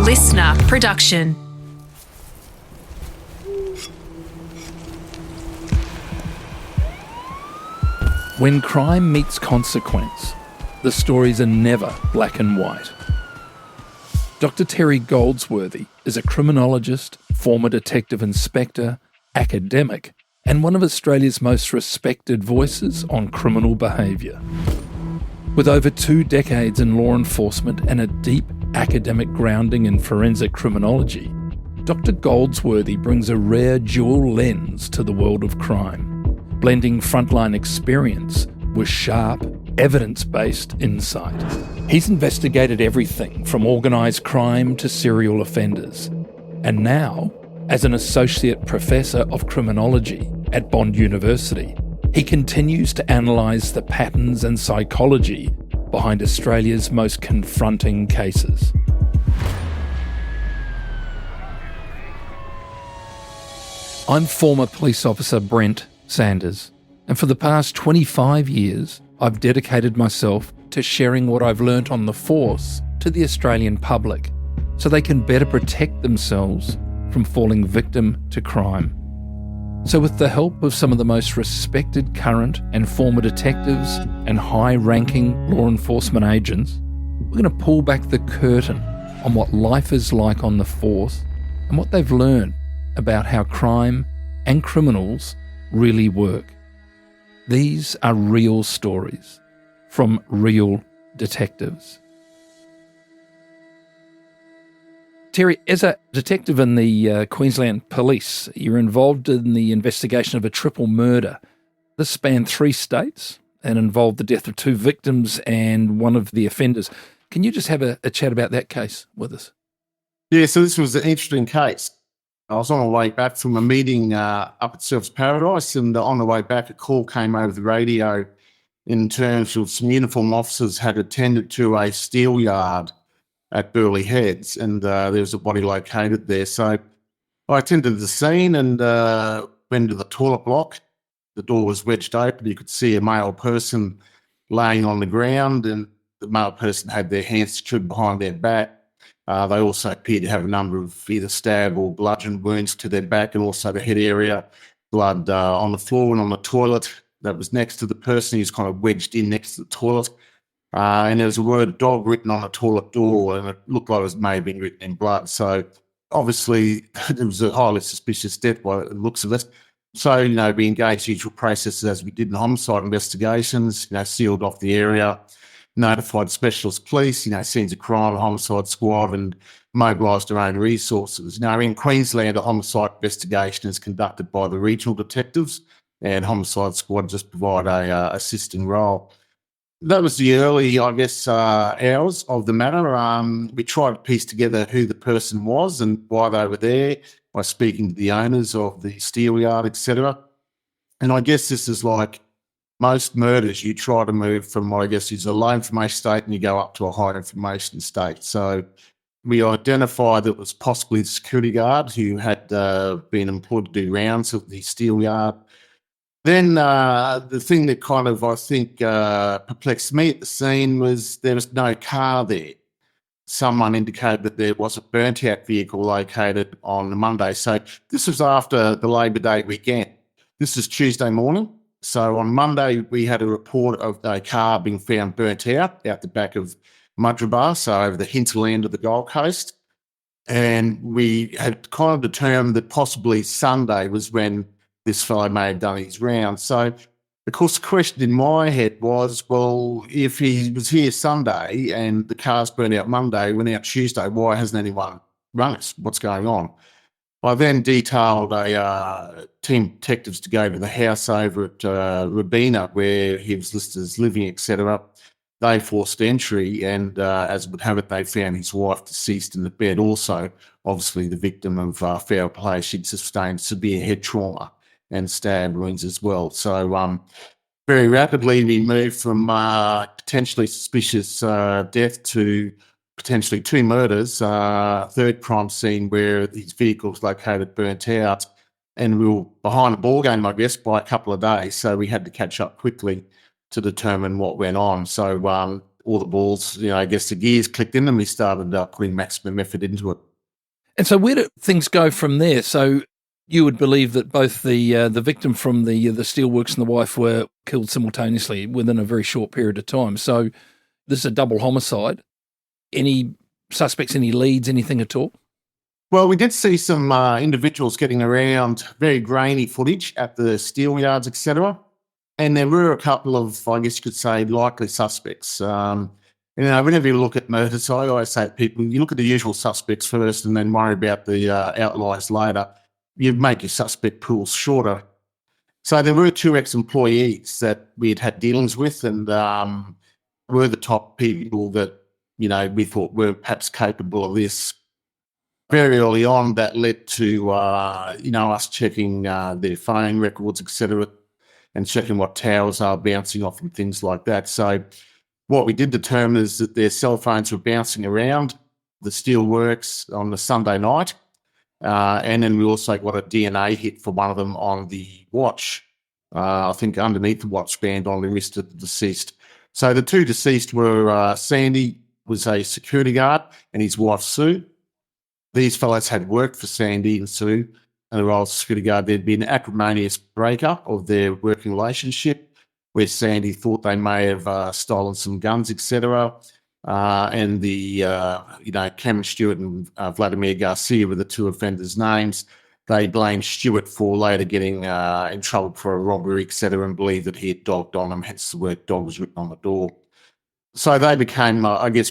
LiSTNR production. When crime meets consequence, the stories are never black and white. Dr. Terry Goldsworthy is a criminologist, former detective inspector, academic, and one of Australia's most respected voices on criminal behaviour. With over 2 decades in law enforcement and a deep academic grounding in forensic criminology, Dr. Goldsworthy brings a rare dual lens to the world of crime, blending frontline experience with sharp, evidence-based insight. He's investigated everything from organised crime to serial offenders. And now, as an associate professor of criminology at Bond University, he continues to analyse the patterns and psychology behind Australia's most confronting cases. I'm former police officer Brent Sanders, and for the past 25 years, I've dedicated myself to sharing what I've learnt on the force to the Australian public so they can better protect themselves from falling victim to crime. So with the help of some of the most respected current and former detectives and high-ranking law enforcement agents, we're going to pull back the curtain on what life is like on the force and what they've learned about how crime and criminals really work. These are real stories from real detectives. Terry, as a detective in the Queensland Police, you're involved in the investigation of a triple murder. This spanned 3 states and involved the death of 2 victims and one of the offenders. Can you just have a chat about that case with us? Yeah, so this was an interesting case. I was on the way back from a meeting up at Surfers Paradise, and on the way back a call came over the radio in terms of some uniformed officers had attended to a steelyard at Burleigh Heads, and there was a body located there. So I attended the scene and went to the toilet block. The door was wedged open. You could see a male person laying on the ground, and the male person had their hands secured behind their back. They also appeared to have a number of either stab or bludgeon wounds to their back and also the head area, blood on the floor and on the toilet that was next to the person. He was kind of wedged in next to the toilet. And there was a word dog written on the toilet door, and it looked like it may have been written in blood. So obviously it was a highly suspicious death by the looks of it. So, we engaged the usual processes as we did in homicide investigations, sealed off the area, notified specialist police, scenes of crime, homicide squad, and mobilised our own resources. Now, in Queensland, a homicide investigation is conducted by the regional detectives, and homicide squad just provide a assisting role. That was the early, hours of the matter. We tried to piece together who the person was and why they were there by speaking to the owners of the steelyard, etc. And I guess this is like most murders. You try to move from is a low information state and you go up to a high information state. So we identified that it was possibly the security guard who had been employed to do rounds of the steelyard. Then the thing that kind of, perplexed me at the scene was there was no car there. Someone indicated that there was a burnt-out vehicle located on the Monday. So this was after the Labor Day weekend. This is Tuesday morning. So on Monday, we had a report of a car being found burnt out the back of Mudgeeraba, so over the hinterland of the Gold Coast. And we had kind of determined that possibly Sunday was when this fellow may have done his round. So, of course, the question in my head was, well, if he was here Sunday and the car's burnt out Monday, went out Tuesday, why hasn't anyone rung us? What's going on? I then detailed a team of detectives to go to the house over at Robina where he was listed as living, etc. They forced entry and, as would have it, they found his wife deceased in the bed. Also, obviously, the victim of foul play, she'd sustained severe head trauma and stab wounds as well. So very rapidly we moved from potentially suspicious death to potentially 2 murders, third crime scene where these vehicles located burnt out, and we were behind the ball game, by a couple of days. So we had to catch up quickly to determine what went on. So all the balls, I guess the gears clicked in and we started putting maximum effort into it. And so where do things go from there? So you would believe that both the victim from the steelworks and the wife were killed simultaneously within a very short period of time. So this is a double homicide. Any suspects, any leads, anything at all? Well, we did see some individuals getting around, very grainy footage at the steel yards, etc. And there were a couple of, I guess you could say, likely suspects. Whenever you look at murders, I always say to people, you look at the usual suspects first and then worry about the outliers later. You make your suspect pools shorter. So there were 2 ex-employees that we'd had dealings with and were the top people that, we thought were perhaps capable of this. Very early on, that led to, us checking their phone records, etc., and checking what towers are bouncing off and things like that. So what we did determine is that their cell phones were bouncing around the steelworks on the Sunday night. And then we also got a DNA hit for one of them on the watch, I think underneath the watch band on the wrist of the deceased. So the 2 deceased were Sandy was a security guard and his wife Sue. These fellows had worked for Sandy and Sue and the role of security guard. There'd been an acrimonious breakup of their working relationship where Sandy thought they may have stolen some guns, etc. And the, Cameron Stewart and Vladimir Garcia were the 2 offenders' names. They blamed Stewart for later getting in trouble for a robbery, etc., and believed that he had dogged on them, hence the word dog was written on the door. So they became,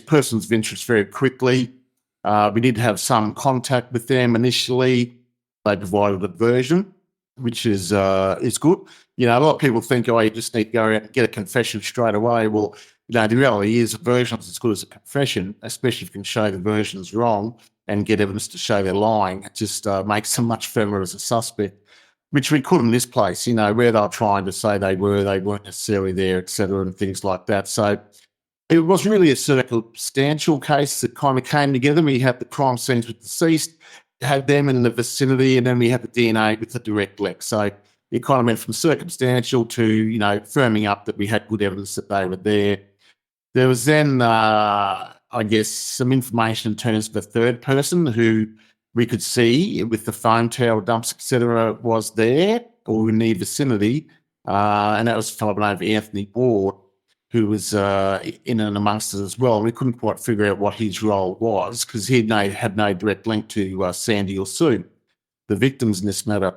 persons of interest very quickly. We did have some contact with them initially. They provided a version, which is good. A lot of people think, you just need to go out and get a confession straight away. Well, the reality is a version is as good as a confession, especially if you can show the version is wrong and get evidence to show they're lying. It just makes them much firmer as a suspect, which we could in this place, where they're trying to say they weren't necessarily there, etc., and things like that. So it was really a circumstantial case that kind of came together. We had the crime scenes with deceased, had them in the vicinity, and then we had the DNA with the direct link. So it kind of went from circumstantial to, firming up that we had good evidence that they were there. There was then, some information in terms of a third person who we could see with the phone tower dumps, etc., was there or in the vicinity. And that was a fellow named Anthony Ward, who was in and amongst us as well. We couldn't quite figure out what his role was because he had no direct link to Sandy or Sue, the victims in this matter.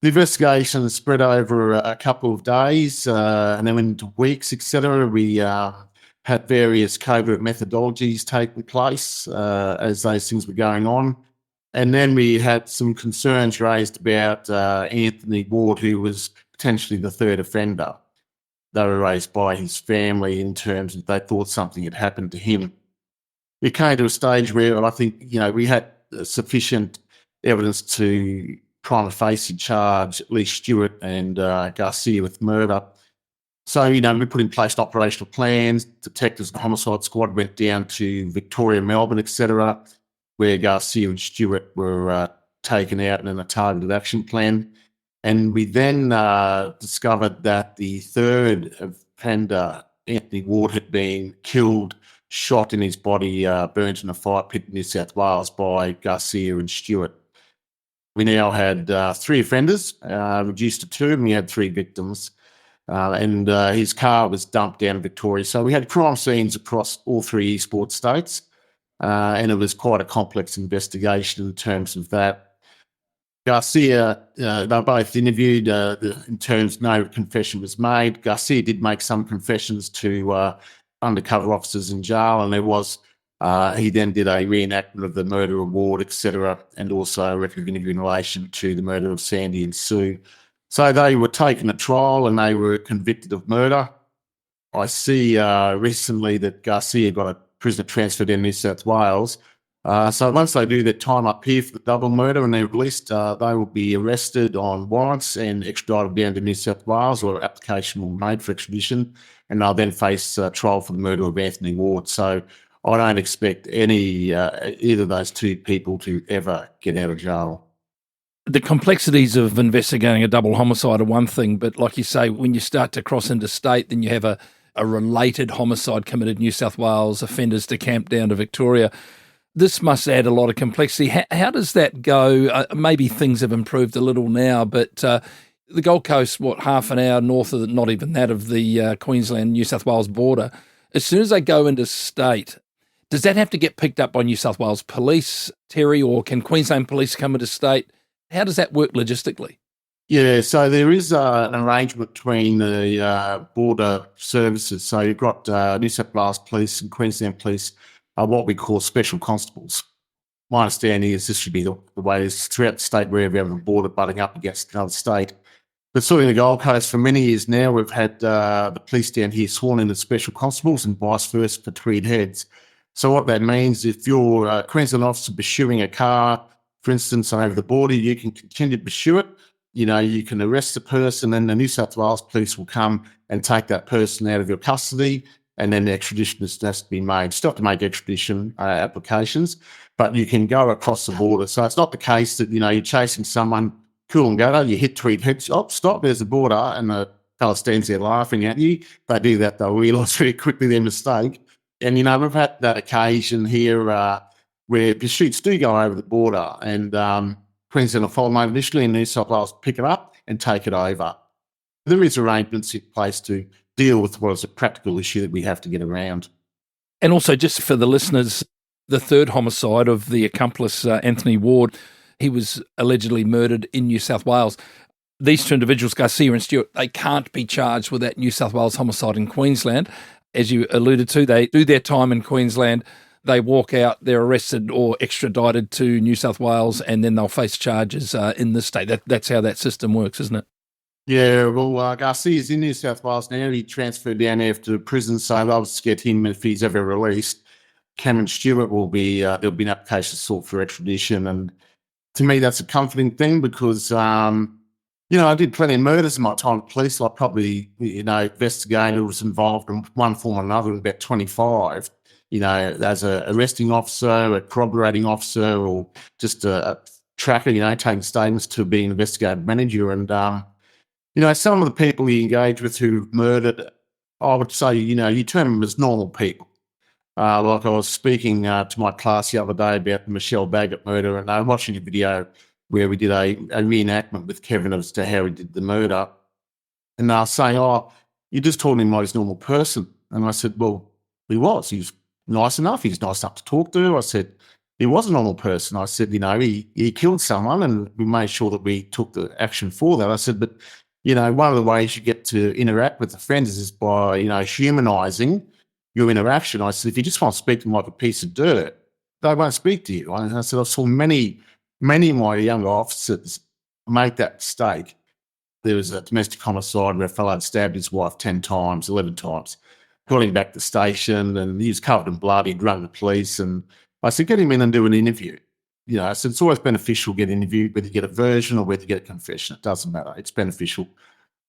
The investigation spread over a couple of days and then into weeks, etc. We had various covert methodologies taking place as those things were going on. And then we had some concerns raised about Anthony Ward, who was potentially the third offender. They were raised by his family in terms of they thought something had happened to him. It came to a stage where I think, we had sufficient evidence to prima facie charge at least Stewart and Garcia with murder. So, we put in place operational plans. Detectives and homicide squad went down to Victoria, Melbourne, etc., where Garcia and Stewart were taken out in a targeted action plan. And we then discovered that the third offender, Anthony Ward, had been killed, shot in his body, burnt in a fire pit in New South Wales by Garcia and Stewart. We now had 3 offenders, reduced to 2, and we had 3 victims. And his car was dumped down in Victoria. So we had crime scenes across all 3 eastport states, and it was quite a complex investigation in terms of that. Garcia, they were both interviewed in terms no confession was made. Garcia did make some confessions to undercover officers in jail, and there was he then did a reenactment of the murder of Ward, etc., and also a record interview in relation to the murder of Sandy and Sue. So they were taken to trial and they were convicted of murder. I see recently that Garcia got a prisoner transferred in New South Wales. So once they do their time up here for the double murder and they're released, they will be arrested on warrants and extradited down to New South Wales, or application will be made for extradition, and they'll then face trial for the murder of Anthony Ward. So I don't expect either of those 2 people to ever get out of jail. The complexities of investigating a double homicide are one thing, but like you say, when you start to cross into state, then you have a related homicide committed in New South Wales, offenders to camp down to Victoria. This must add a lot of complexity. How does that go? Maybe things have improved a little now, but the Gold Coast, half an hour north of not even that of the Queensland-New South Wales border, as soon as they go into state, does that have to get picked up by New South Wales Police, Terry, or can Queensland Police come into state? How does that work logistically? Yeah, so there is an arrangement between the border services. So you've got New South Wales Police and Queensland Police are what we call special constables. My understanding is this should be the way it is throughout the state wherever you have a border butting up against another state. But sort of in the Gold Coast for many years now, we've had the police down here sworn in as special constables and vice versa for tweed heads. So what that means, if you're a Queensland officer pursuing a car, for instance, over the border, you can continue to pursue it. You can arrest the person and the New South Wales Police will come and take that person out of your custody, and then the extradition has to be made. Stop to make extradition applications, but you can go across the border. So it's not the case that, you're chasing someone, cool and gutter, you hit tweed heads, stop, there's the border, and the fella stands there laughing at you. They do that, they'll realise very quickly their mistake. And, we've had that occasion here where pursuits do go over the border and Queensland will follow them initially and New South Wales pick it up and take it over. There is arrangements in place to deal with what is a practical issue that we have to get around. And also, just for the listeners, the third homicide of the accomplice, Anthony Ward, he was allegedly murdered in New South Wales. These two individuals, Garcia and Stewart, they can't be charged with that New South Wales homicide in Queensland. As you alluded to, they do their time in Queensland, they walk out, they're arrested or extradited to New South Wales, and then they'll face charges in this state. That's how that system works, isn't it? Yeah, well, Garcia's in New South Wales now. He transferred down there to prison, so they'll just get him if he's ever released. Cameron Stewart will be, there'll be an application sought for extradition. And to me, that's a comforting thing because, I did plenty of murders in my time at police. I probably, investigated or was involved in one form or another in about 25. As a arresting officer, a corroborating officer, or just a tracker, taking statements to be an investigative manager. And, some of the people you engage with who murdered, I would say, you term them as normal people. Like I was speaking to my class the other day about the Michelle Baggett murder, and I was watching a video where we did a reenactment with Kevin as to how he did the murder. And they were saying, you just told him like he's a normal person. And I said, well, he was. He was nice enough. He was nice enough to talk to. I said, he was a normal person. I said, he killed someone and we made sure that we took the action for that. I said, but, one of the ways you get to interact with offenders is by, humanising your interaction. I said, if you just want to speak to them like a piece of dirt, they won't speak to you. I said, I saw many of my younger officers make that mistake. There was a domestic homicide where a fellow had stabbed his wife 10 times, 11 times, got him back to the station and he was covered in blood. He'd run the police. And I said, get him in and do an interview. I said, it's always beneficial to get interviewed, whether you get a version or whether you get a confession. It doesn't matter. It's beneficial.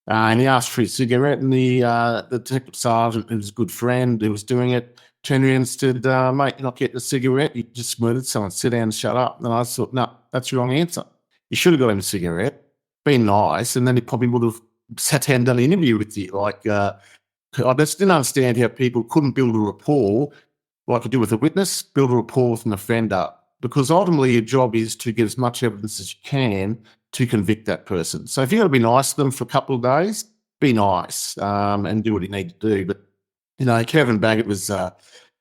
And he asked for his cigarette and the detective sergeant, who was a good friend who was doing it, turned around and said, mate, you're not getting a cigarette. You just murdered someone. Sit down and shut up. And I thought, no, that's the wrong answer. You should have got him a cigarette, been nice, and then he probably would have sat down and done an interview with you. I just didn't understand how people couldn't build a rapport like you do with a witness, build a rapport with an offender, because ultimately your job is to get as much evidence as you can to convict that person. So if you're going to be nice to them for a couple of days, be nice and do what you need to do. But, Kevin Baggett was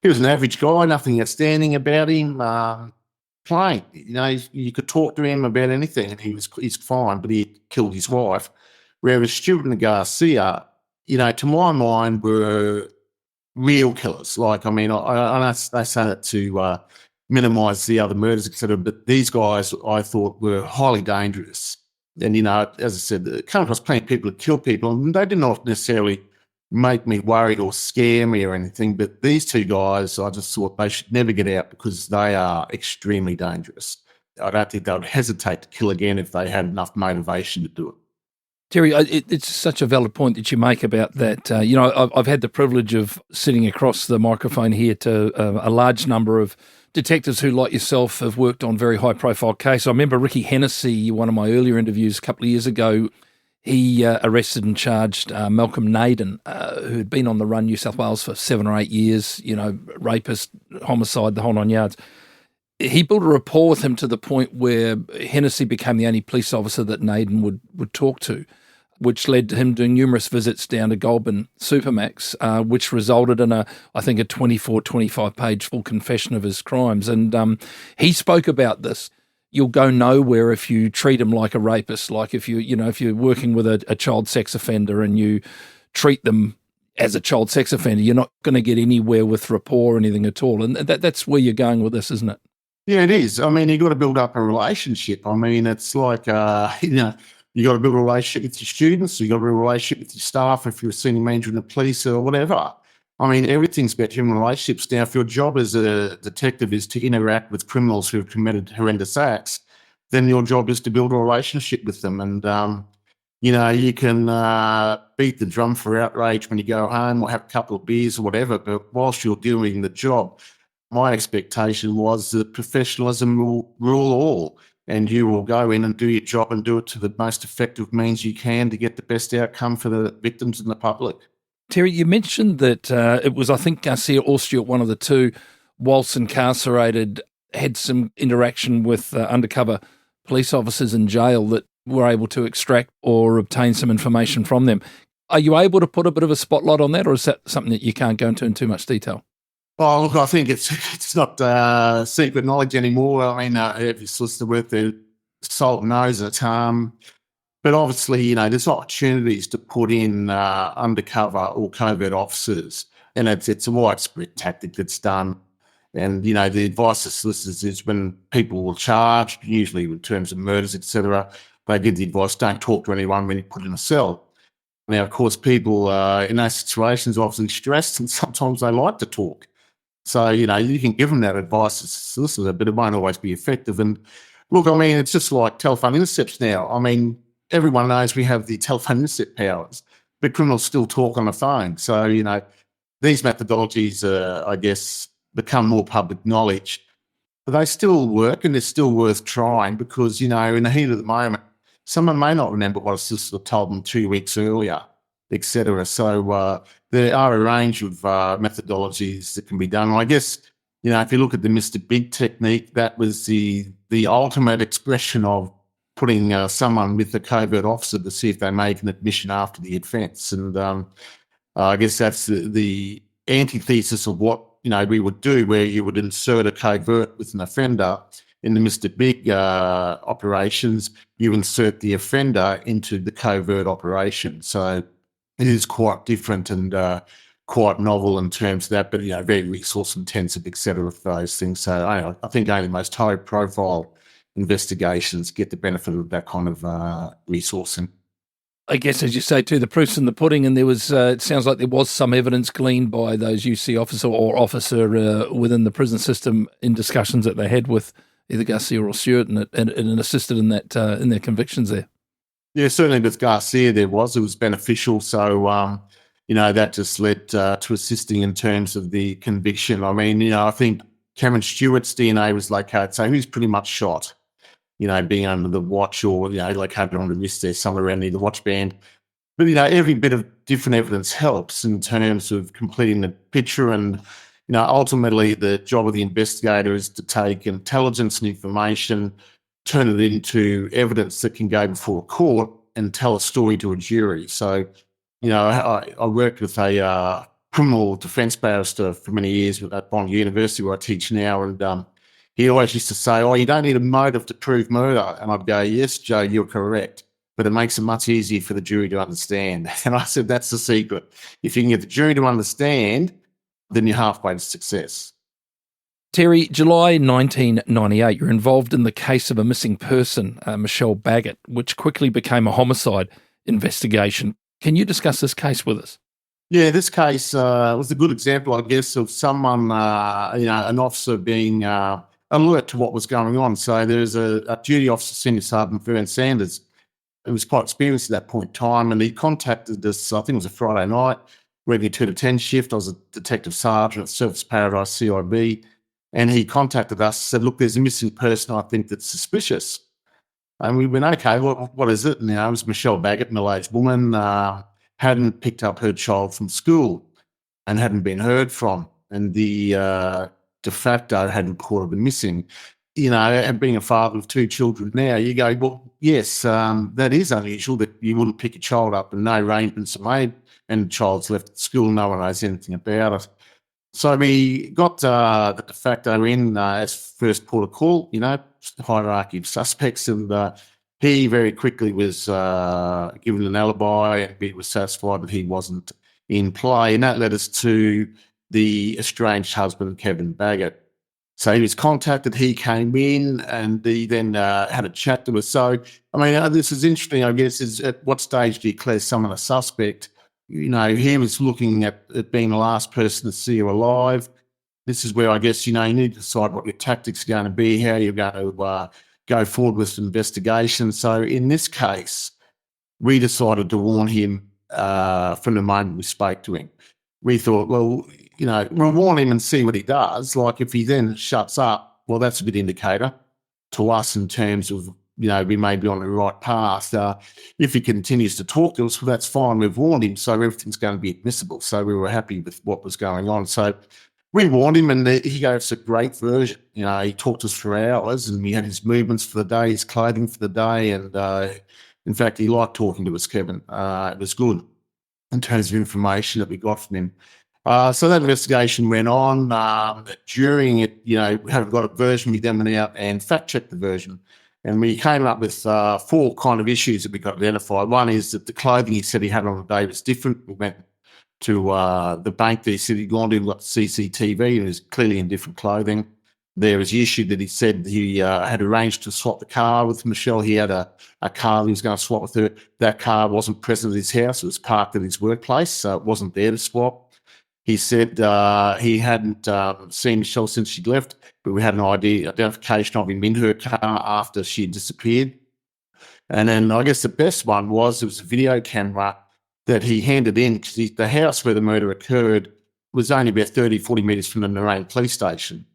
he was an average guy, nothing outstanding about him, plain. You could talk to him about anything and he's fine, but he killed his wife. Whereas Stewart and Garcia, to my mind, were real killers. I say that to minimise the other murders, etc. But these guys, I thought, were highly dangerous. And, as I said, come across plenty of people who kill people, and they did not necessarily make me worried or scare me or anything. But these two guys, I just thought they should never get out because they are extremely dangerous. I don't think they would hesitate to kill again if they had enough motivation to do it. Terry, it's such a valid point that you make about that. I've had the privilege of sitting across the microphone here to a large number of detectives who, like yourself, have worked on very high-profile cases. I remember Ricky Hennessy, one of my earlier interviews a couple of years ago, he arrested and charged Malcolm Naden, who had been on the run New South Wales for 7 or 8 years, rapist, homicide, the whole 9 yards. He built a rapport with him to the point where Hennessy became the only police officer that Naden would talk to, which led to him doing numerous visits down to Goulburn Supermax, which resulted in a 24, 25-page full confession of his crimes. And he spoke about this. You'll go nowhere if you treat him like a rapist, like if you're working with a child sex offender and you treat them as a child sex offender, you're not going to get anywhere with rapport or anything at all. And that's where you're going with this, isn't it? Yeah, it is. I mean, you've got to build up a relationship. I mean, it's like, you got to build a relationship with your students, you got to build a relationship with your staff if you're a senior manager in the police or whatever. I mean, everything's about human relationships. Now, if your job as a detective is to interact with criminals who have committed horrendous acts, then your job is to build a relationship with them. And, you can beat the drum for outrage when you go home or have a couple of beers or whatever, but whilst you're doing the job, my expectation was that professionalism will rule all, and you will go in and do your job and do it to the most effective means you can to get the best outcome for the victims and the public. Terry, you mentioned that it was, I think, Garcia or Stewart, one of the two, whilst incarcerated, had some interaction with undercover police officers in jail that were able to extract or obtain some information from them. Are you able to put a bit of a spotlight on that, or is that something that you can't go into in too much detail? Oh, look, I think it's not secret knowledge anymore. I mean, every solicitor worth their salt knows it. But obviously, there's opportunities to put in undercover or covert officers, and it's a widespread tactic that's done. And, the advice of solicitors is when people will charge, usually in terms of murders, etc., they give the advice, don't talk to anyone when you put in a cell. Now, of course, people in those situations are obviously stressed, and sometimes they like to talk. So, you can give them that advice as a solicitor, but it won't always be effective. And look, I mean, it's just like telephone intercepts now. I mean, everyone knows we have the telephone intercept powers, but criminals still talk on the phone. So, these methodologies, I guess, become more public knowledge. But they still work, and they're still worth trying because, in the heat of the moment, someone may not remember what a solicitor told them 2 weeks earlier, etc. So there are a range of methodologies that can be done. And I guess, if you look at the Mr. Big technique, that was the ultimate expression of putting someone with a covert officer to see if they make an admission after the offence. And I guess that's the antithesis of what, we would do, where you would insert a covert with an offender. In the Mr. Big operations, you insert the offender into the covert operation. So it is quite different and quite novel in terms of that, but, very resource intensive, et cetera, for those things. So I think only the most high profile investigations get the benefit of that kind of resourcing. I guess, as you say, too, the proof's in the pudding, and there was, it sounds like there was some evidence gleaned by those UC officer within the prison system in discussions that they had with either Garcia or Stewart, and it assisted in that in their convictions there. Yeah, certainly with Garcia it was beneficial. So, that just led to assisting in terms of the conviction. I mean, I think Cameron Stewart's DNA was located, so he was pretty much shot, being under the watch or, located on the wrist there somewhere around near the watch band. But, every bit of different evidence helps in terms of completing the picture. And, ultimately the job of the investigator is to take intelligence and information, turn it into evidence that can go before a court and tell a story to a jury. So, I worked with a criminal defence barrister for many years at Bond University, where I teach now, and he always used to say, you don't need a motive to prove murder. And I'd go, yes, Joe, you're correct, but it makes it much easier for the jury to understand. And I said, that's the secret. If you can get the jury to understand, then you're halfway to success. Terry, July 1998, you're involved in the case of a missing person, Michelle Baggett, which quickly became a homicide investigation. Can you discuss this case with us? Yeah, this case was a good example, I guess, of someone, an officer being alert to what was going on. So there's a duty officer, Senior Sergeant Brent Sanders, who was quite experienced at that point in time, and he contacted us, I think it was a Friday night, working a 2 to 10 shift. I was a detective sergeant at Surface Paradise CIB, and he contacted us, said, look, there's a missing person I think that's suspicious. And we went, okay, what is it? And, it was Michelle Baggett, middle-aged woman, hadn't picked up her child from school and hadn't been heard from. And the de facto had reported them missing. And being a father of 2 children now, you go, well, yes, that is unusual that you wouldn't pick a child up and no arrangements are made and the child's left at school, no one knows anything about it. So we got the de facto in as first port of call, hierarchy of suspects, and he very quickly was given an alibi and we were satisfied that he wasn't in play. And that led us to the estranged husband, Kevin Baggett. So he was contacted, he came in and he then had a chat to us. So, this is interesting, I guess, is at what stage do you declare someone a suspect? He was looking at being the last person to see you alive. This is where I guess, you need to decide what your tactics are going to be, how you're going to go forward with the investigation. So in this case, we decided to warn him from the moment we spoke to him. We thought, well, we'll warn him and see what he does. Like if he then shuts up, well, that's a good indicator to us in terms of, we may be on the right path. If he continues to talk to us, well, that's fine. We've warned him, so everything's going to be admissible. So we were happy with what was going on. So we warned him and he gave us a great version. He talked us for hours and we had his movements for the day, his clothing for the day. And in fact, he liked talking to us, Kevin. It was good in terms of information that we got from him. So that investigation went on. During it, we have got a version, we then went out and fact-checked the version. And we came up with 4 kind of issues that we got identified. One is that the clothing he said he had on the day was different. We went to the bank that he said he'd gone to and got CCTV and he was clearly in different clothing. There was the issue that he said he had arranged to swap the car with Michelle. He had a car that he was going to swap with her. That car wasn't present at his house. It was parked at his workplace, so it wasn't there to swap. He said he hadn't seen Michelle since she'd left, but we had an identification of him in her car after she had disappeared. And then I guess the best one was there was a video camera that he handed in because the house where the murder occurred was only about 30, 40 metres from the Narain police station.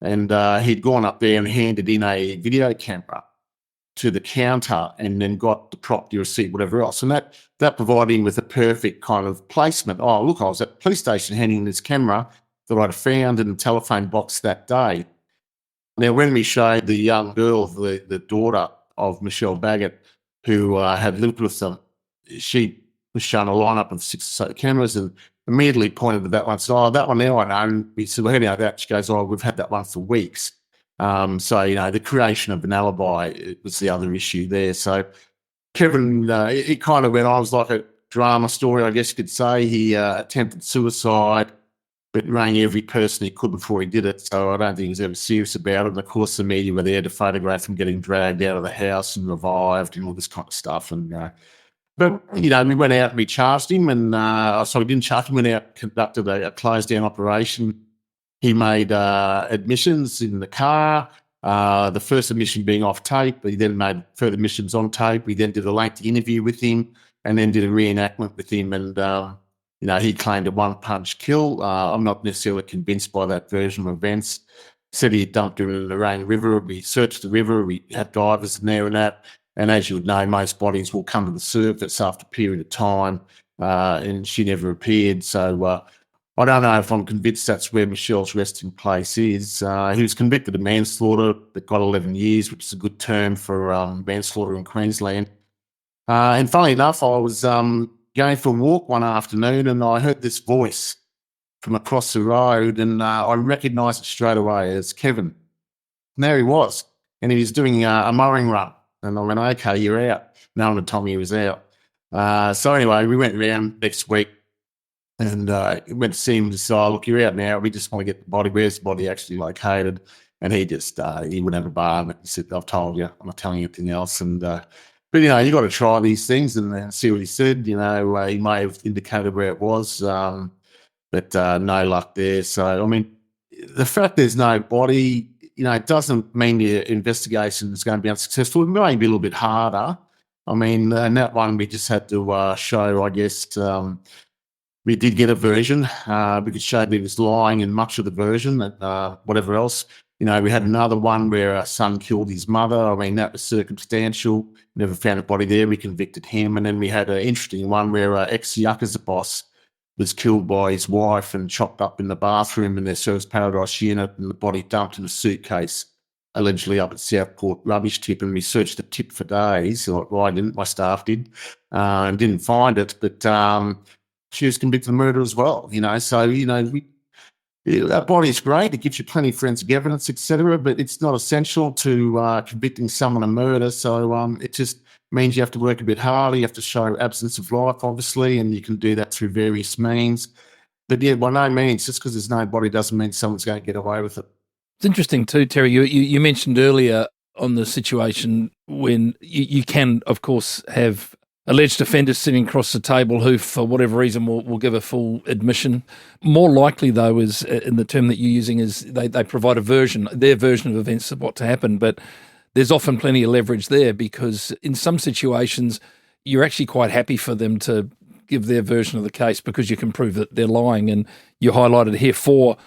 And he'd gone up there and handed in a video camera to the counter and then got the property receipt, whatever else. And that provided him with a perfect kind of placement. Oh, look, I was at the police station handing this camera that I'd found in the telephone box that day. Now, when we showed the young girl, the daughter of Michelle Baggett, who had lived with them, she was shown a lineup of 6 or so cameras and immediately pointed to that one. So, oh, that one now I know. And we said, well, how do you know that? She goes, oh, we've had that one for weeks. So, the creation of an alibi was the other issue there. So Kevin, it kind of went on, it was like a drama story, I guess you could say. He attempted suicide, but rang every person he could before he did it. So I don't think he was ever serious about it. And of course, the media were there to photograph him getting dragged out of the house and revived and all this kind of stuff. And but we went out and we charged him, and we didn't charge him. We went out, conducted a closed down operation. He made admissions in the car, the first admission being off tape. He then made further admissions on tape. We then did a lengthy interview with him and then did a reenactment with him. And, he claimed a one-punch kill. I'm not necessarily convinced by that version of events. Said he had dumped her in the Narain River. We searched the river. We had divers in there and that. And as you would know, most bodies will come to the surface after a period of time, and she never appeared. So I don't know if I'm convinced that's where Michelle's resting place is. He was convicted of manslaughter, but got 11 years, which is a good term for manslaughter in Queensland. And funnily enough, I was going for a walk one afternoon and I heard this voice from across the road and I recognised it straight away as Kevin. And there he was. And he was doing a mowing run. And I went, okay, you're out. No one had told me he was out. So anyway, we went around next week and went to see him and said, look, you're out now. We just want to get the body. Where's the body actually located? And he just, he wouldn't have a bar. And he said, I've told you. I'm not telling you anything else. And but, you got to try these things and see what he said. He may have indicated where it was, but no luck there. So, the fact there's no body, it doesn't mean the investigation is going to be unsuccessful. It may be a little bit harder. In that one, we just had to show, I guess, we did get a version. We could show that he was lying in much of the version and whatever else. We had another one where a son killed his mother. I mean, that was circumstantial. Never found a body there. We convicted him. And then we had an interesting one where ex-Yakuza boss was killed by his wife and chopped up in the bathroom in their service paradise unit, and the body dumped in a suitcase, allegedly up at Southport rubbish tip. And we searched the tip for days. Well, I didn't, my staff did, and didn't find it. But she was convicted of murder as well, So, that body's great. It gives you plenty of forensic evidence, etc., but it's not essential to convicting someone of murder. So it just means you have to work a bit harder. You have to show absence of life, obviously, and you can do that through various means. But yeah, by no means, just because there's no body doesn't mean someone's going to get away with it. It's interesting too, Terry. You mentioned earlier on the situation when you can, of course, have alleged offenders sitting across the table who, for whatever reason, will give a full admission. More likely, though, is in the term that you're using, is they provide their version of events of what to happen. But there's often plenty of leverage there, because in some situations you're actually quite happy for them to give their version of the case because you can prove that they're lying. And you highlighted here four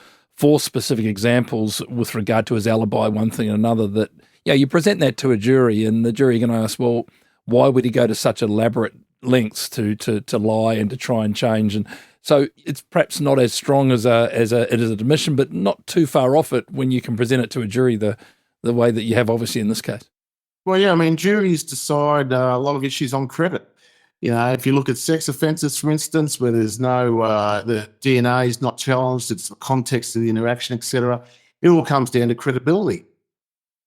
specific examples with regard to his alibi, one thing and another, that, you present that to a jury, and the jury are going to ask, well, why would he go to such elaborate lengths to lie and to try and change? And so it's perhaps not as strong as an admission, but not too far off it when you can present it to a jury the way that you have, obviously, in this case. Well, yeah, I mean, juries decide a lot of issues on credit. If you look at sex offences, for instance, where there's no, the DNA is not challenged, it's the context of the interaction, etc., it all comes down to credibility.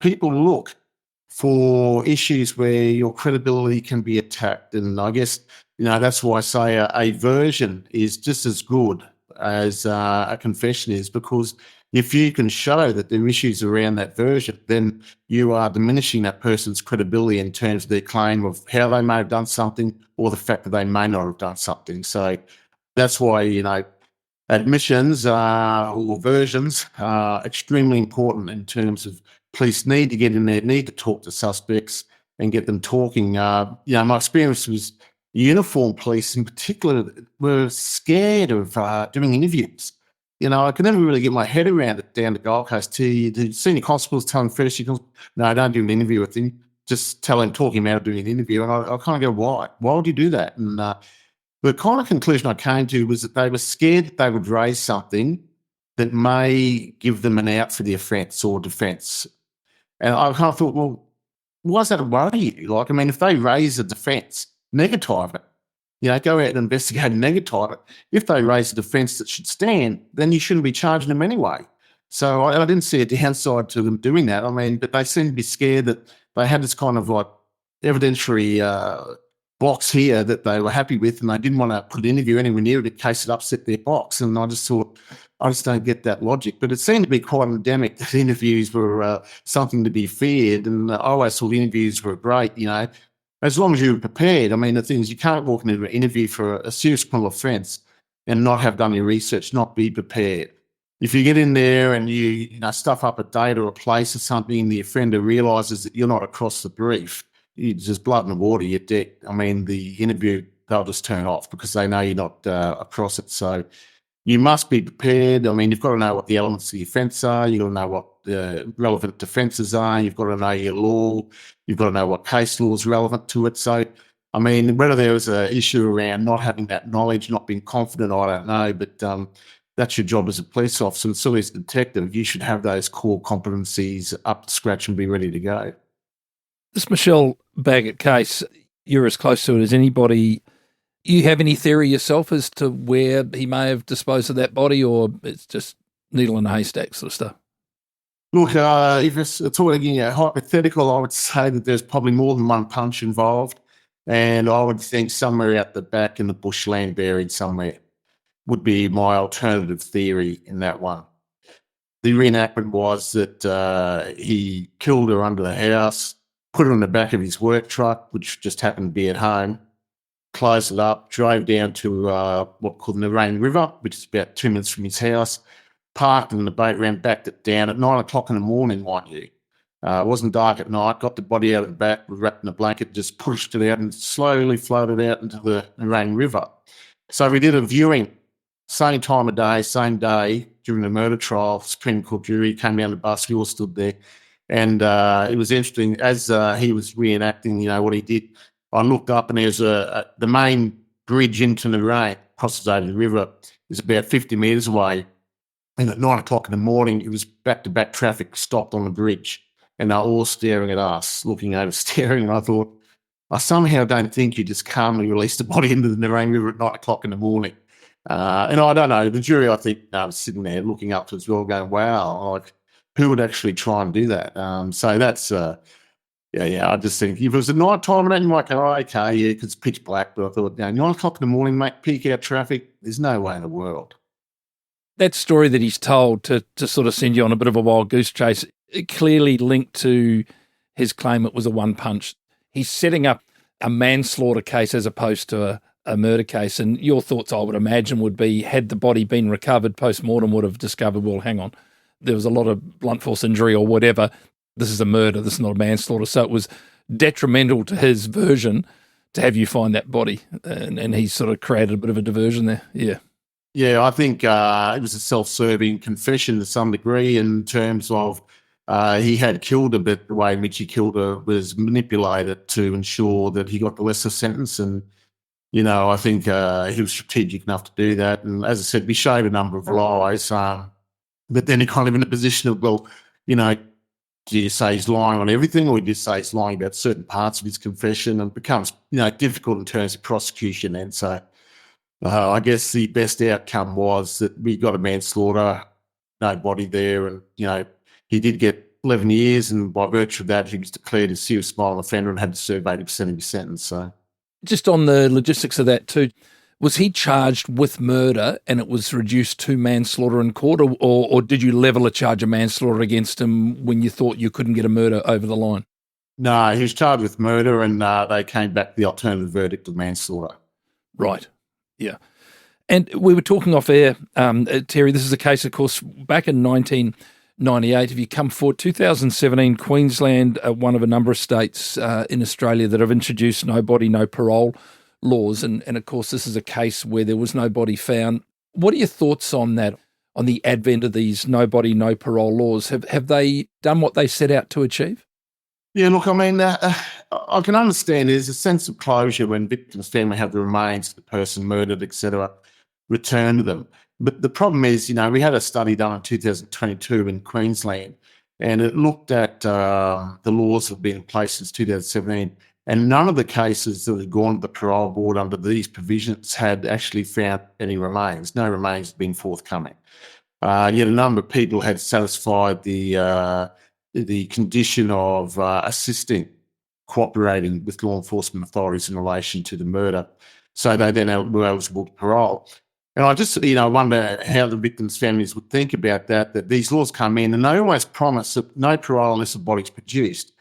People look for issues where your credibility can be attacked. And I guess, that's why I say a version is just as good as a confession is, because if you can show that there are issues around that version, then you are diminishing that person's credibility in terms of their claim of how they may have done something or the fact that they may not have done something. So that's why, admissions or versions are extremely important in terms of police need to get in there, need to talk to suspects and get them talking. My experience was uniformed police in particular were scared of doing interviews. I could never really get my head around it down the Gold Coast. The senior constables tell him first, no, don't do an interview with him. Just talk him out of doing an interview. And I kind of go, why? Why would you do that? And the kind of conclusion I came to was that they were scared that they would raise something that may give them an out for the offence or defence. And I kind of thought, well, why does that worry you? If they raise a defence, negative it. Go out and investigate and negative it. If they raise a defence that should stand, then you shouldn't be charging them anyway. So I didn't see a downside to them doing that. But they seemed to be scared that they had this kind of evidentiary box here that they were happy with, and they didn't want to put an interview anywhere near it in case it upset their box. And I just thought, I just don't get that logic. But it seemed to be quite endemic that interviews were something to be feared. And I always thought interviews were great, as long as you were prepared. The thing is, you can't walk into an interview for a serious criminal offence and not have done your research, not be prepared. If you get in there and you stuff up a date or a place or something, and the offender realises that you're not across the brief, you just blood in the water, you're dead. The interview, they'll just turn off because they know you're not across it. So you must be prepared. You've got to know what the elements of the offence are. You've got to know what the relevant defences are. You've got to know your law. You've got to know what case law is relevant to it. So, whether there was an issue around not having that knowledge, not being confident, I don't know. But that's your job as a police officer. And so as a detective, you should have those core competencies up to scratch and be ready to go. This Michelle Baggett case, you're as close to it as anybody. You have any theory yourself as to where he may have disposed of that body, or it's just needle in a haystack sort of stuff? Look, if it's talking hypothetical, I would say that there's probably more than one punch involved, and I would think somewhere out the back in the bushland, buried somewhere, would be my alternative theory in that one. The reenactment was that he killed her under the house, put her in the back of his work truck, which just happened to be at home, closed it up, drove down to what called the Narang River, which is about 2 minutes from his house, parked in the boat, backed it down at 9 o'clock in the morning, mind you. It wasn't dark at night, got the body out of the back, wrapped in a blanket, just pushed it out and slowly floated out into the Narang River. So we did a viewing same time of day, same day, during the murder trial, Supreme Court jury came down the bus, we all stood there. And it was interesting, as he was reenacting, what he did, I looked up and there's the main bridge into Narrane, crosses over the river, is about 50 metres away. And at 9 o'clock in the morning, it was back-to-back traffic stopped on the bridge. And they're all staring at us, looking over, staring. And I thought, I somehow don't think you just calmly released the body into the Narrane River at 9 o'clock in the morning. And I don't know, the jury, I think, was sitting there looking up to us all going, wow, like, who would actually try and do that? So that's, I just think if it was at night time, and you might go, oh, okay, yeah, because it's pitch black. But I thought, 9 o'clock in the morning, mate, peak out traffic, there's no way in the world. That story that he's told to sort of send you on a bit of a wild goose chase, it clearly linked to his claim it was a one punch. He's setting up a manslaughter case as opposed to a murder case. And your thoughts, I would imagine, would be, had the body been recovered, post-mortem would have discovered, well, hang on, there was a lot of blunt force injury or whatever. This is a murder. This is not a manslaughter. So it was detrimental to his version to have you find that body. And he sort of created a bit of a diversion there. Yeah. Yeah, I think it was a self-serving confession to some degree in terms of he had killed her, but the way in which he killed her was manipulated to ensure that he got the lesser sentence. And, I think he was strategic enough to do that. And as I said, we showed a number of lies, but then he kind of in a position of, well, do you say he's lying on everything, or do you say he's lying about certain parts of his confession? And it becomes, difficult in terms of prosecution. And so I guess the best outcome was that we got a manslaughter, no body there. And, he did get 11 years, and by virtue of that, he was declared a serious violent offender and had to serve 80% of his sentence. So, just on the logistics of that too, was he charged with murder and it was reduced to manslaughter in court, or did you level a charge of manslaughter against him when you thought you couldn't get a murder over the line? No, he was charged with murder, and they came back with the alternative verdict of manslaughter. Right, yeah. And we were talking off air, Terry, this is a case, of course, back in 1998, if you come forward, 2017, Queensland, one of a number of states in Australia that have introduced no body, no parole laws. And of course, this is a case where there was no body found. What are your thoughts on that, on the advent of these no body, no parole laws? Have they done what they set out to achieve? Yeah, look, I mean, I can understand there's a sense of closure when victims' family have the remains of the person murdered, etc., returned to them. But the problem is, we had a study done in 2022 in Queensland, and it looked at the laws that have been in place since 2017, and none of the cases that had gone to the parole board under these provisions had actually found any remains. No remains had been forthcoming. Yet a number of people had satisfied the condition of assisting, cooperating with law enforcement authorities in relation to the murder. So they then were eligible to parole. And I just, wonder how the victims' families would think about that these laws come in and they always promise that no parole unless a body's produced.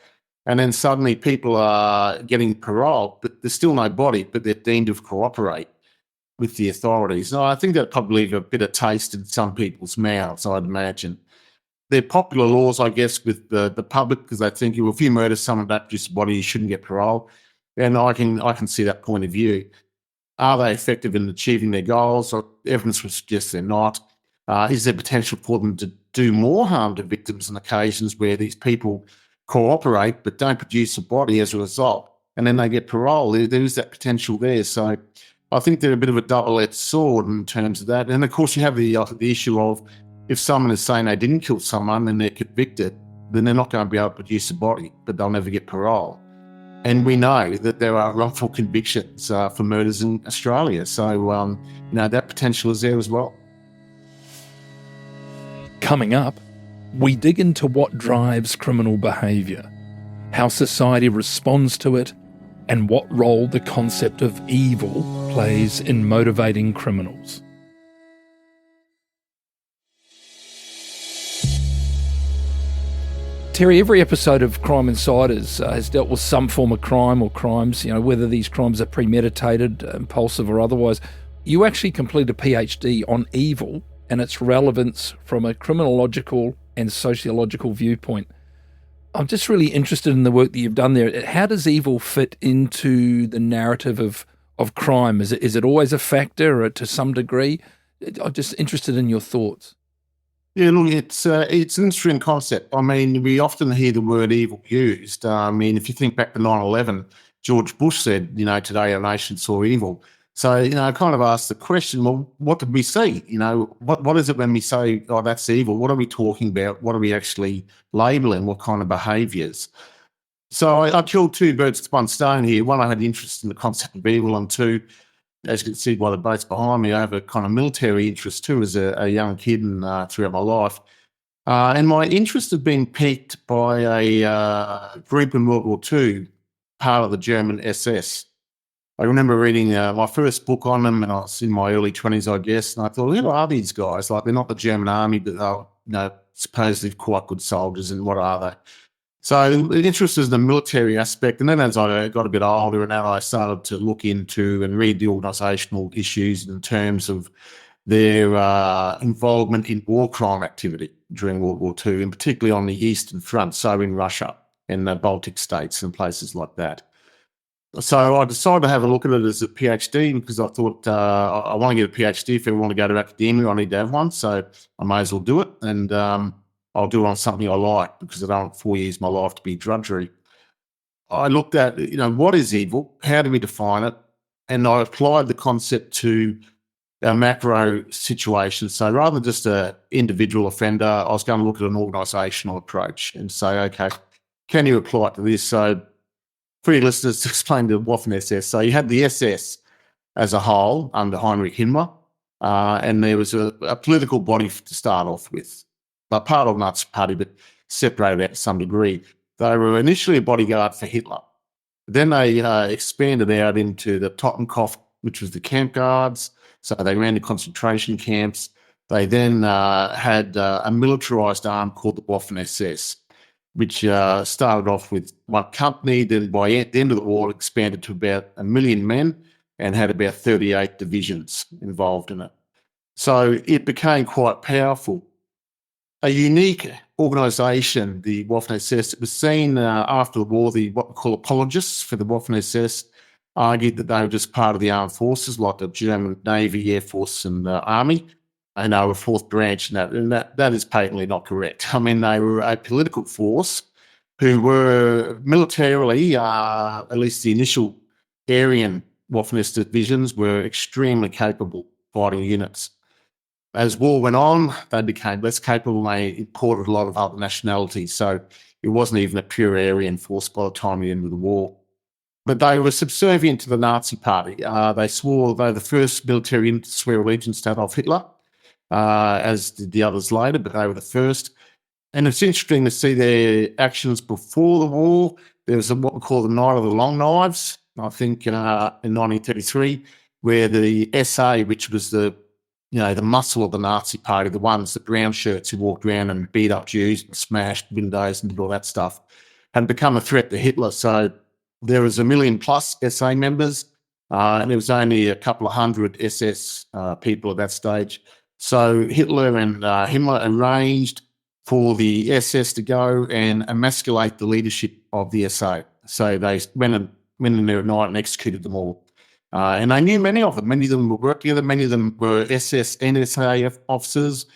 And then suddenly people are getting parole, but there's still no body, but they're deemed to cooperate with the authorities. And I think that probably leave a bit of taste in some people's mouths, I'd imagine. They're popular laws, I guess, with the public, because they think, well, if you murder someone that produces a body, you shouldn't get parole. And I can see that point of view. Are they effective in achieving their goals? Or evidence would suggest they're not. Is there potential for them to do more harm to victims on occasions where these people cooperate but don't produce a body as a result, and then they get parole? There is that potential there. So I think they're a bit of a double-edged sword in terms of that. And, of course, you have the issue of if someone is saying they didn't kill someone and they're convicted, then they're not going to be able to produce a body, but they'll never get parole. And we know that there are wrongful convictions for murders in Australia. So, that potential is there as well. Coming up, we dig into what drives criminal behaviour, how society responds to it, and what role the concept of evil plays in motivating criminals. Terry, every episode of Crime Insiders has dealt with some form of crime or crimes, whether these crimes are premeditated, impulsive or otherwise. You actually complete a PhD on evil and its relevance from a criminological and sociological viewpoint. I'm just really interested in the work that you've done there. How does evil fit into the narrative of crime? Is it always a factor or to some degree? I'm just interested in your thoughts. Yeah, look, it's an interesting concept. I mean, we often hear the word evil used. I mean, if you think back to 9/11, George Bush said, today our nation saw evil. So, I kind of asked the question, well, what did we see? What is it when we say, oh, that's evil? What are we talking about? What are we actually labelling? What kind of behaviours? So I killed two birds with one stone here. One, I had interest in the concept of evil, and two, as you can see by the boats behind me, I have a kind of military interest too as a young kid and throughout my life. And my interest had been piqued by a group in World War II, part of the German SS. I remember reading my first book on them, and I was in my early 20s, I guess, and I thought, who are these guys? Like, they're not the German army, but they're supposedly quite good soldiers, and what are they? So the interest is in the military aspect. And then as I got a bit older and then I started to look into and read the organisational issues in terms of their involvement in war crime activity during World War II, and particularly on the Eastern Front, so in Russia and the Baltic states and places like that. So I decided to have a look at it as a PhD because I thought I want to get a PhD. If I want to go to academia, I need to have one. So I may as well do it. And I'll do it on something I like because I don't want 4 years of my life to be drudgery. I looked at, what is evil? How do we define it? And I applied the concept to a macro situation. So rather than just an individual offender, I was going to look at an organisational approach and say, okay, can you apply it to this? So for your listeners, to explain the Waffen SS. So you had the SS as a whole under Heinrich Himmler, and there was a political body to start off with. Part of the Nazi Party, but separated out to some degree. They were initially a bodyguard for Hitler. Then they expanded out into the Totenkopf, which was the camp guards. So they ran the concentration camps. They then had a militarised arm called the Waffen SS, which started off with one company. Then by the end of the war, expanded to about 1 million men and had about 38 divisions involved in it. So it became quite powerful. A unique organisation, the Waffen SS. It was seen after the war, what we call apologists for the Waffen SS argued that they were just part of the armed forces, like the German Navy, Air Force and Army, and they were a fourth branch, and that is patently not correct. I mean, they were a political force who were militarily, at least the initial Aryan Waffen SS divisions, were extremely capable fighting units. As war went on, they became less capable and they imported a lot of other nationalities. So it wasn't even a pure Aryan force by the time the end of the war. But they were subservient to the Nazi Party. They were the first military unit to swear allegiance to Adolf Hitler, as did the others later, but they were the first. And it's interesting to see their actions before the war. There was what we call the Night of the Long Knives, I think, in 1933, where the SA, which was the muscle of the Nazi Party, the ones, the brown shirts who walked around and beat up Jews and smashed windows and did all that stuff, had become a threat to Hitler. So there was 1 million plus SA members, and there was only a couple of hundred SS people at that stage. So Hitler and Himmler arranged for the SS to go and emasculate the leadership of the SA. So they went in there at night and executed them all. And I knew many of them. Many of them were working together. Many of them were SS and SAF officers.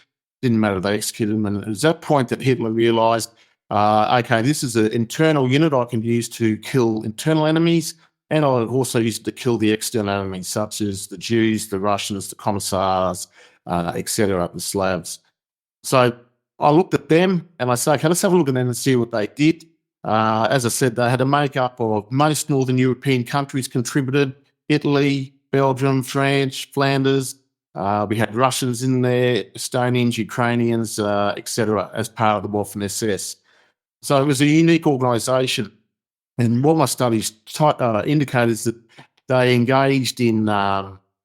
Didn't matter. They executed them. And it was at that point that Hitler realised, okay, this is an internal unit I can use to kill internal enemies, and I'll also use it to kill the external enemies, such as the Jews, the Russians, the Commissars, etc., the Slavs. So I looked at them and I said, okay, let's have a look at them and see what they did. As I said, they had a makeup of most Northern European countries contributed. Italy, Belgium, France, Flanders. We had Russians in there, Estonians, Ukrainians, etc., as part of the Waffen SS. So it was a unique organisation. And what my studies indicate is that they engaged in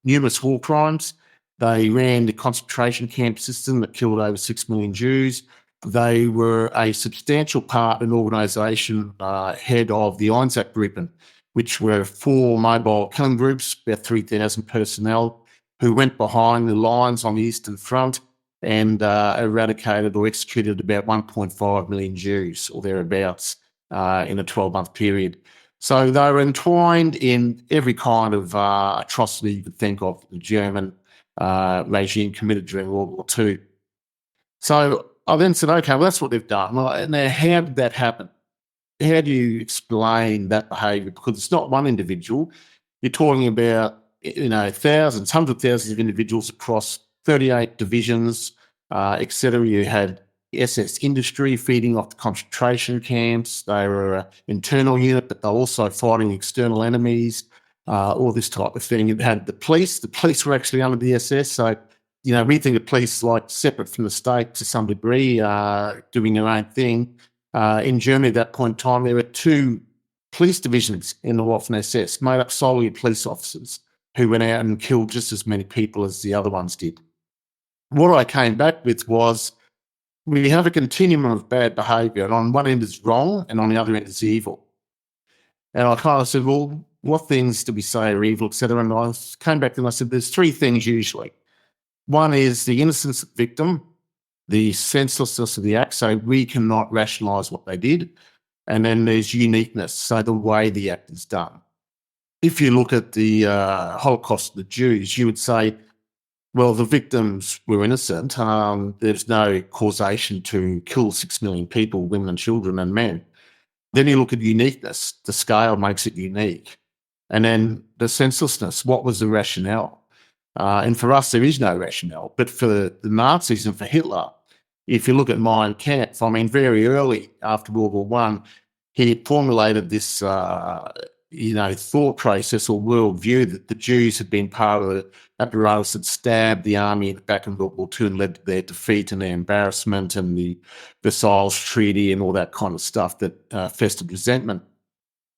numerous war crimes. They ran the concentration camp system that killed over 6 million Jews. They were a substantial part and organisation head of the Einsatzgruppen, which were 4 mobile killing groups, about 3,000 personnel, who went behind the lines on the Eastern Front and eradicated or executed about 1.5 million Jews or thereabouts in a 12-month period. So they were entwined in every kind of atrocity you could think of, the German regime committed during World War II. So I then said, okay, well, that's what they've done. Well, now, how did that happen? How do you explain that behaviour? Because it's not one individual. You're talking about, thousands, hundreds of thousands of individuals across 38 divisions, etc. You had SS industry feeding off the concentration camps. They were an internal unit, but they were also fighting external enemies, all this type of thing. You had the police. The police were actually under the SS. So, we think of police like separate from the state to some degree, doing their own thing. In Germany at that point in time, there were 2 police divisions in the Waffen-SS made up solely of police officers who went out and killed just as many people as the other ones did. What I came back with was we have a continuum of bad behaviour, and on one end is wrong and on the other end is evil. And I kind of said, well, what things do we say are evil, etc.? And I came back and I said, there's 3 things usually. One is the innocence of the victim, the senselessness of the act, so we cannot rationalise what they did. And then there's uniqueness, so the way the act is done. If you look at the Holocaust of the Jews, you would say, well, the victims were innocent. There's no causation to kill 6 million people, women and children and men. Then you look at uniqueness. The scale makes it unique. And then the senselessness, what was the rationale? And for us, there is no rationale. But for the Nazis and for Hitler, if you look at Mein Kampf, very early after World War I, he formulated this, thought process or worldview that the Jews had been part of the apparatus that stabbed the army in the back in World War II and led to their defeat and their embarrassment and the Versailles Treaty and all that kind of stuff that festered resentment.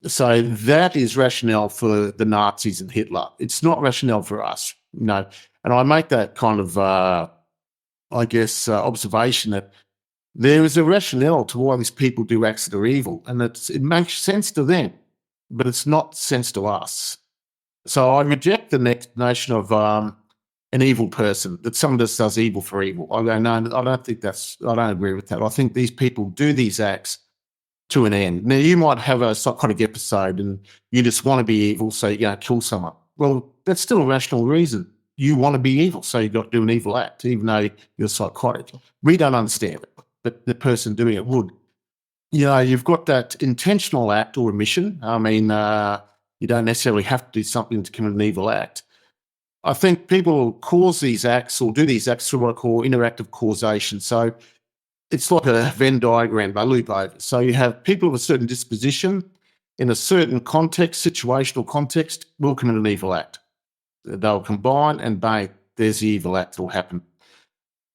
So that is rationale for the Nazis and Hitler. It's not rationale for us, And I make that kind of, observation that there is a rationale to why these people do acts that are evil, and it makes sense to them, but it's not sense to us. So I reject the notion of an evil person, that someone just does evil for evil. I go, no, I don't agree with that. I think these people do these acts to an end. Now, you might have a psychotic episode and you just want to be evil, so you're going to kill someone. Well, that's still a rational reason. You want to be evil, so you've got to do an evil act, even though you're psychotic. We don't understand it, but the person doing it would. You've got that intentional act or omission. You don't necessarily have to do something to commit an evil act. I think people cause these acts or do these acts through what I call interactive causation. So it's like a Venn diagram, they loop over. So you have people of a certain disposition in a certain context, situational context, will commit an evil act. They'll combine and bang, there's the evil act that will happen.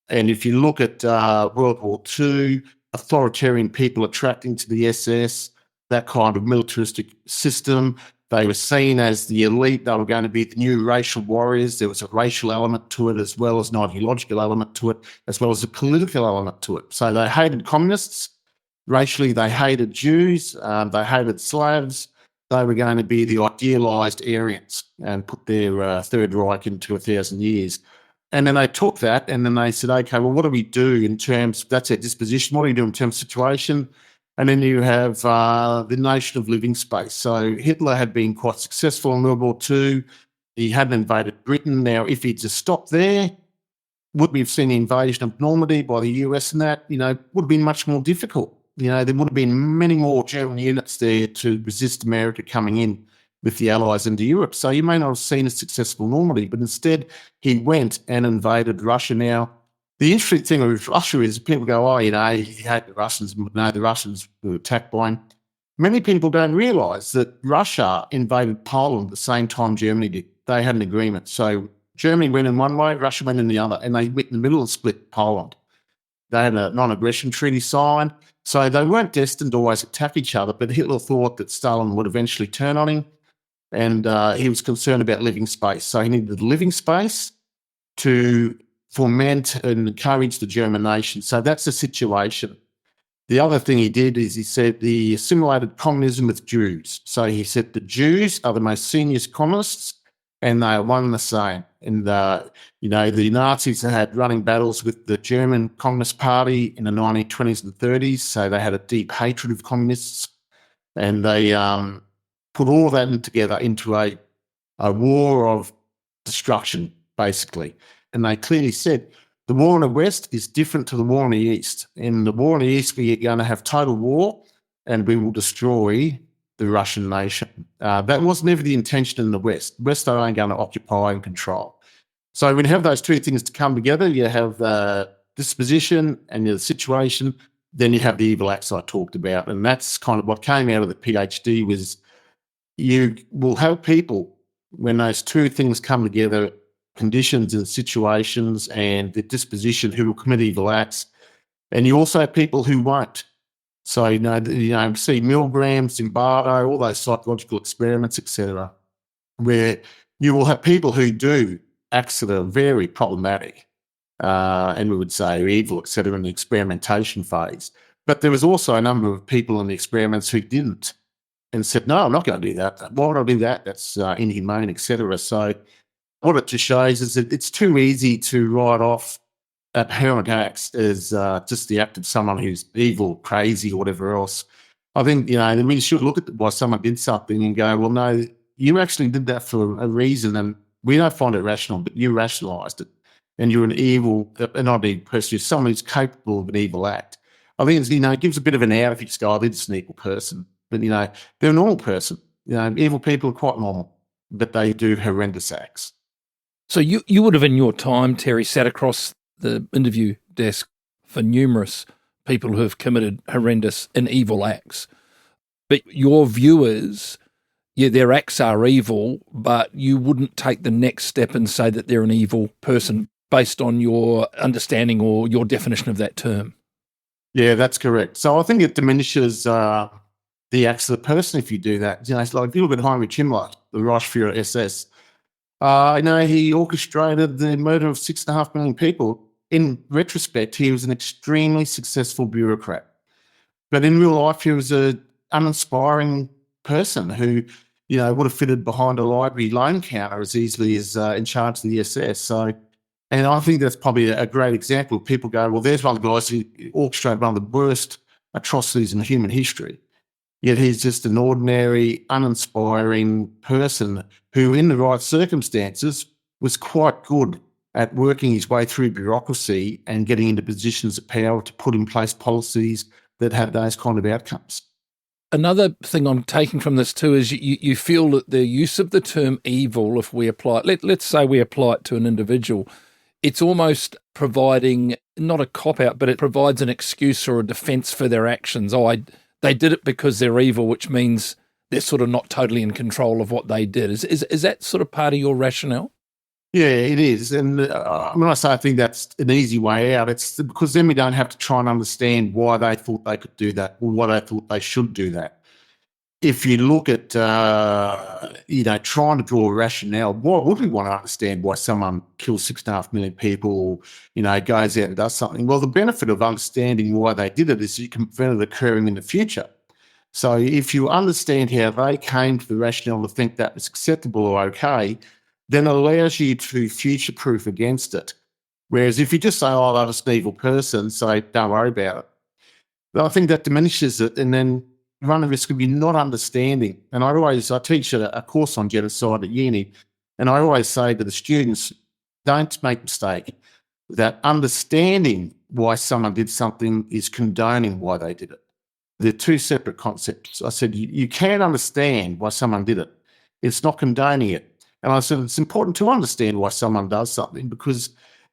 And if you look at World War II, authoritarian people attracting to the SS, that kind of militaristic system, they were seen as the elite. They were going to be the new racial warriors. There was a racial element to it as well as an ideological element to it, as well as a political element to it. So they hated communists. Racially, they hated Jews. They hated Slavs. They were going to be the idealised Aryans and put their Third Reich into 1,000 years. And then they took that and then they said, okay, well, what do we do in terms, that's their disposition, what do you do in terms of situation? And then you have the notion of living space. So Hitler had been quite successful in World War II. He hadn't invaded Britain. Now, if he'd just stopped there, would we have seen the invasion of Normandy by the US and that, would have been much more difficult. There would have been many more German units there to resist America coming in with the Allies into Europe. So you may not have seen a successful Normandy, but instead he went and invaded Russia. Now, the interesting thing with Russia is people go, he hate the Russians. No, the Russians were attacked by him. Many people don't realise that Russia invaded Poland at the same time Germany did. They had an agreement. So Germany went in one way, Russia went in the other, and they went in the middle and split Poland. They had a non-aggression treaty signed. So they weren't destined to always attack each other, but Hitler thought that Stalin would eventually turn on him, and he was concerned about living space. So he needed living space to foment and encourage the German nation. So that's the situation. The other thing he did is he said he assimilated communism with Jews. So he said the Jews are the most senior communists and they are one and the same. And, the Nazis had running battles with the German Communist Party in the 1920s and 30s. So they had a deep hatred of communists and they put all that together into a war of destruction. basically. And they clearly said the war in the West is different to the war in the East. In the war in the East, we are going to have total war and we will destroy the Russian nation. That was never the intention in the West. West are only going to occupy and control. So when you have those two things to come together, you have the disposition and the situation, then you have the evil acts I talked about. And that's kind of what came out of the PhD was you will have people, when those two things come together, conditions and situations and the disposition, who will commit evil acts. And you also have people who won't. So, see Milgram, Zimbardo, all those psychological experiments, etc., where you will have people who do acts that are very problematic, and we would say evil, etc., in the experimentation phase. But there was also a number of people in the experiments who didn't and said, no, I'm not going to do that. Why would I do that? That's inhumane, etc. So what it just shows is that it's too easy to write off apparent acts as just the act of someone who's evil, crazy, or whatever else. I think, we should look at why someone did something and go, well, no, you actually did that for a reason, and we don't find it rational, but you rationalised it. And you're an evil, not a person, you're someone who's capable of an evil act. I think it's, it gives a bit of an out if you just go, they're just an evil person. But, they're a normal person. Evil people are quite normal, but they do horrendous acts. So you would have, in your time, Terry, sat across the interview desk for numerous people who have committed horrendous and evil acts. But your viewers, their acts are evil, but you wouldn't take the next step and say that they're an evil person based on your understanding or your definition of that term. Yeah, that's correct. So I think it diminishes the acts of the person if you do that. It's like if you look at Heinrich Himmler, the Reichsfuhrer SS. He orchestrated the murder of 6.5 million people. In retrospect, he was an extremely successful bureaucrat. But in real life, he was an uninspiring person who, would have fitted behind a library loan counter as easily as in charge of the SS. So, and I think that's probably a great example. People go, well, there's one of the guys who orchestrated one of the worst atrocities in human history. Yet he's just an ordinary, uninspiring person who, in the right circumstances, was quite good at working his way through bureaucracy and getting into positions of power to put in place policies that had those kind of outcomes. Another thing I'm taking from this too is you feel that the use of the term evil, if we apply it, let's say we apply it to an individual, it's almost providing not a cop-out, but it provides an excuse or a defence for their actions. They did it because they're evil, which means they're sort of not totally in control of what they did. Is that sort of part of your rationale? Yeah, it is. And when I say I think that's an easy way out, it's because then we don't have to try and understand why they thought they could do that or why they thought they should do that. If you look at, trying to draw a rationale, why would we want to understand why someone kills 6.5 million people or, goes out and does something? Well, the benefit of understanding why they did it is you can prevent it occurring in the future. So if you understand how they came to the rationale to think that was acceptable or okay, then it allows you to future-proof against it. Whereas if you just say, oh, that was an evil person, so don't worry about it. But I think that diminishes it, and then run the risk of you not understanding. And I teach a course on genocide at uni, and I always say to the students, don't make a mistake that understanding why someone did something is condoning why they did it. They're two separate concepts. I said, you can understand why someone did it. It's not condoning it. And I said, it's important to understand why someone does something, because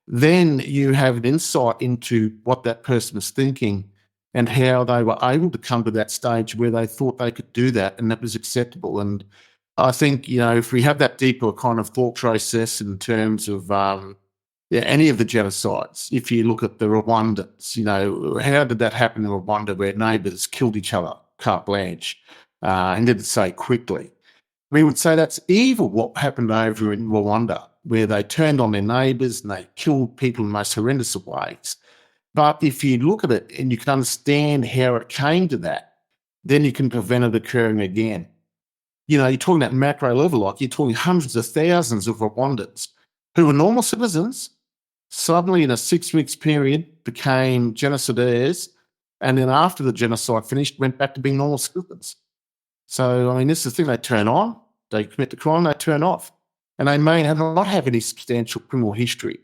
then you have an insight into what that person was thinking and how they were able to come to that stage where they thought they could do that and that was acceptable. And I think, if we have that deeper kind of thought process in terms of any of the genocides, if you look at the Rwandans, how did that happen in Rwanda where neighbours killed each other, carte blanche, and did it so quickly? We would say that's evil, what happened over in Rwanda, where they turned on their neighbours and they killed people in the most horrendous of ways. But if you look at it and you can understand how it came to that, then you can prevent it occurring again. You're talking at macro level, like you're talking hundreds of thousands of Rwandans who were normal citizens, suddenly in a 6 weeks period became genocidaires, and then after the genocide finished, went back to being normal citizens. So, this is the thing, they turn on, they commit the crime, they turn off. and they may not have any substantial criminal history.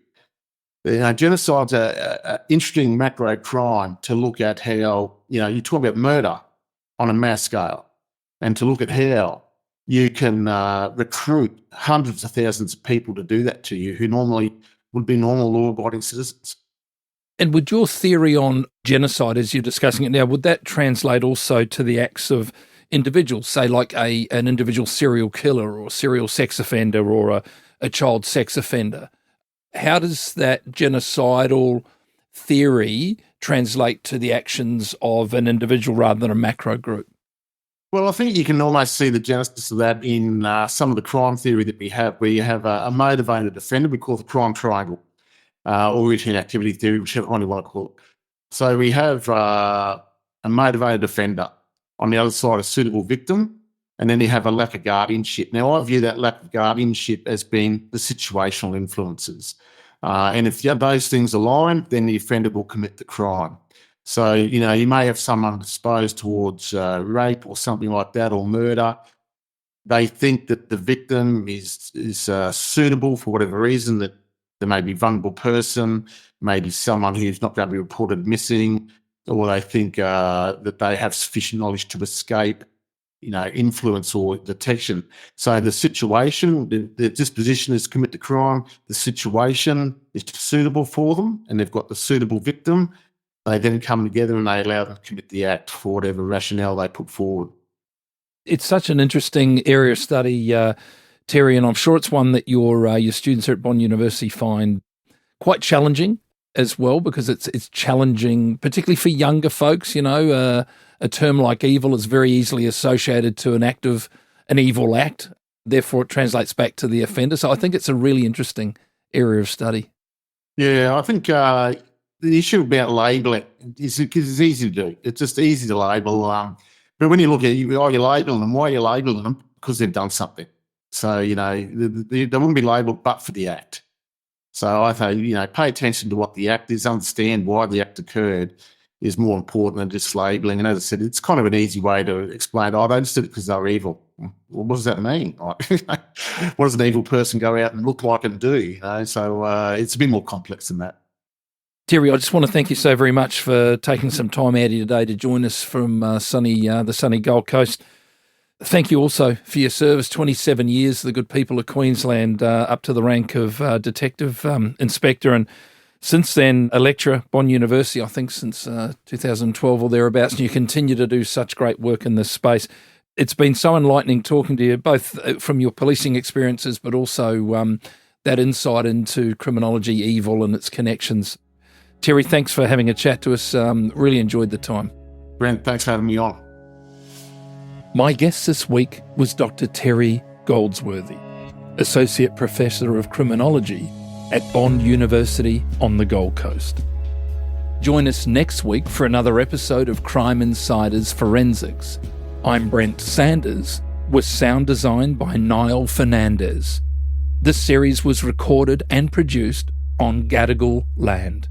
Genocide's an interesting macro crime to look at how, you talk about murder on a mass scale, and to look at how you can recruit hundreds of thousands of people to do that to you who normally would be normal law-abiding citizens. And would your theory on genocide, as you're discussing it now, would that translate also to the acts of individuals, say like an individual serial killer or serial sex offender or a child sex offender? How does that genocidal theory translate to the actions of an individual rather than a macro group? Well, I think you can almost see the genesis of that in some of the crime theory that we have, where you have a motivated offender. We call it the crime triangle, or routine activity theory, whichever one you want to call it. So we have a motivated offender. On the other side, a suitable victim, and then you have a lack of guardianship. Now, I view that lack of guardianship as being the situational influences. And if those things align, then the offender will commit the crime. So, you may have someone disposed towards rape or something like that, or murder. They think that the victim is suitable for whatever reason, that there may be a vulnerable person, maybe someone who's not going to be reported missing, or they think that they have sufficient knowledge to escape, influence or detection. So the situation, the disposition is to commit the crime. The situation is suitable for them, and they've got the suitable victim. They then come together and they allow them to commit the act for whatever rationale they put forward. It's such an interesting area of study, Terry, and I'm sure it's one that your students here at Bond University find quite challenging as well, because it's challenging, particularly for younger folks. A term like evil is very easily associated to an evil act. Therefore, it translates back to the offender. So I think it's a really interesting area of study. Yeah, I think the issue about labelling is because it's easy to do. It's just easy to label. But when you look at it, why are you labelling them? Why are you labelling them? Because they've done something. So, they wouldn't be labelled but for the act. So I think, pay attention to what the act is, understand why the act occurred is more important than just labelling. And as I said, it's kind of an easy way to explain, they just did it because they were evil. Well, what does that mean? What does an evil person go out and look like and do? So it's a bit more complex than that. Terry, I just want to thank you so very much for taking some time out of your day to join us from the sunny Gold Coast. Thank you also for your service, 27 years to the good people of Queensland, up to the rank of detective inspector, and since then a lecturer, Bond University, I think since 2012 or thereabouts, and you continue to do such great work in this space. It's been so enlightening talking to you, both from your policing experiences, but also that insight into criminology, evil and its connections. Terry, thanks for having a chat to us. Really enjoyed the time. Brent, thanks for having me on. My guest this week was Dr. Terry Goldsworthy, Associate Professor of Criminology at Bond University on the Gold Coast. Join us next week for another episode of Crime Insiders Forensics. I'm Brent Sanders, with sound design by Niall Fernandez. This series was recorded and produced on Gadigal land.